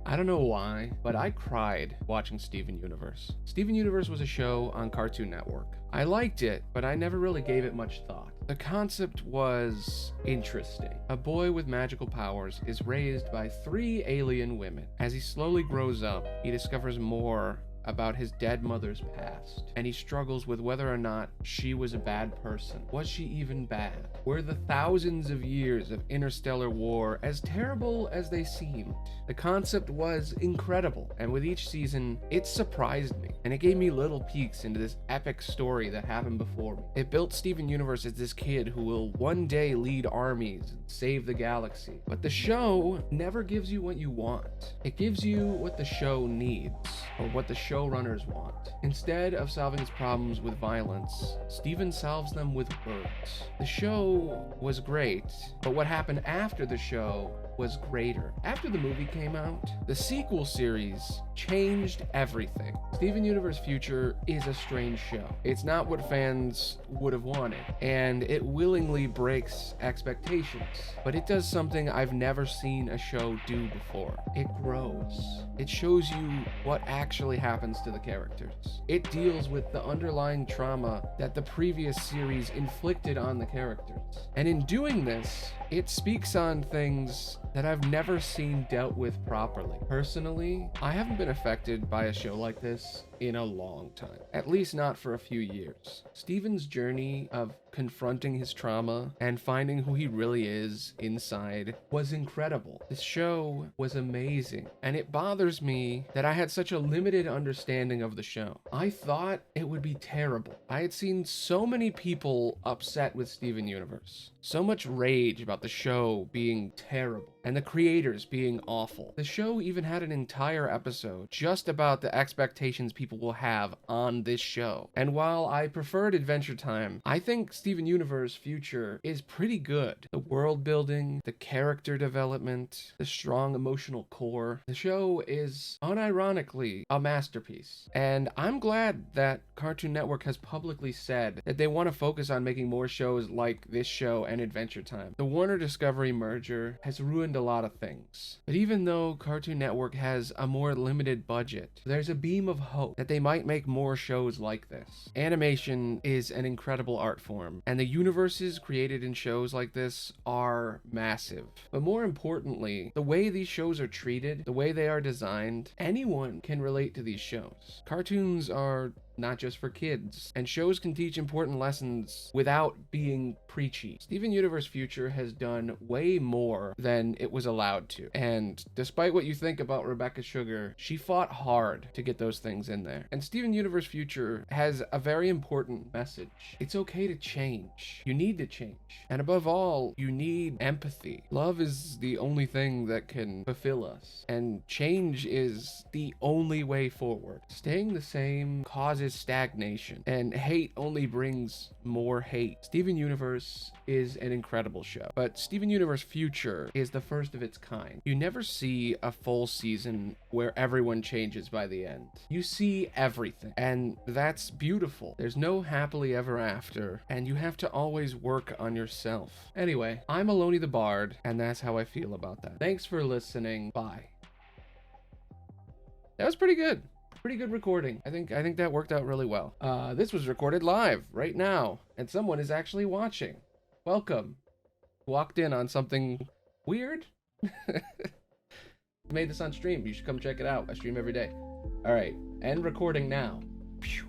I don't know why, but I cried watching Steven Universe. Steven Universe was a show on Cartoon Network. I liked it, but I never really gave it much thought. The concept was interesting. A boy with magical powers is raised by 3 alien women. As he slowly grows up, he discovers more about his dead mother's past, and he struggles with whether or not she was a bad person. Was she even bad? Were the thousands of years of interstellar war as terrible as they seemed? The concept was incredible, and with each season, it surprised me, and it gave me little peeks into this epic story that happened before me. It built Steven Universe as this kid who will one day lead armies and save the galaxy. But the show never gives you what you want. It gives you what the show needs, or what the showrunners want. Instead of solving its problems with violence, Steven solves them with words. The show was great, but what happened after the show was greater. After the movie came out, the sequel series changed everything. Steven Universe Future is a strange show. It's not what fans would have wanted, and it willingly breaks expectations, but it does something I've never seen a show do before. It grows. It shows you what actually happens to the characters. It deals with the underlying trauma that the previous series inflicted on the characters. And in doing this, it speaks on things that I've never seen dealt with properly. Personally, I haven't been affected by a show like this in a long time, at least not for a few years. Steven's journey of confronting his trauma and finding who he really is inside was incredible. This show was amazing, and it bothers me that I had such a limited understanding of the show. I thought it would be terrible. I had seen so many people upset with Steven Universe, so much rage about the show being terrible and the creators being awful. The show even had an entire episode just about the expectations people will have on this show. And while I preferred Adventure Time, I think Steven Universe Future is pretty good. The world building, the character development, the strong emotional core. The show is unironically a masterpiece. And I'm glad that Cartoon Network has publicly said that they want to focus on making more shows like this show and Adventure Time. The Warner Discovery merger has ruined a lot of things. But even though Cartoon Network has a more limited budget, there's a beam of hope that they might make more shows like this. Animation is an incredible art form, and the universes created in shows like this are massive. But more importantly, the way these shows are treated, the way they are designed, anyone can relate to these shows. Cartoons are not just for kids, and shows can teach important lessons without being preachy. Steven Universe Future has done way more than it was allowed to, and despite what you think about Rebecca Sugar, she fought hard to get those things in there. And Steven Universe Future has a very important message. It's okay to change. You need to change. And above all, you need empathy. Love is the only thing that can fulfill us, and change is the only way forward. Staying the same causes stagnation, and hate only brings more hate. Steven Universe is an incredible show, but Steven Universe Future is the first of its kind. You never see a full season where everyone changes by the end. You see everything, and that's beautiful. There's no happily ever after, and you have to always work on yourself. Anyway, I'm Aloni the Bard, and that's how I feel about that. Thanks for listening. Bye. That was pretty good. Pretty good recording. I think that worked out really well. This was recorded live right now, and someone is actually watching. Welcome. Walked in on something weird. Made this on stream. You should come check it out. I stream every day. All right, end recording now. Phew.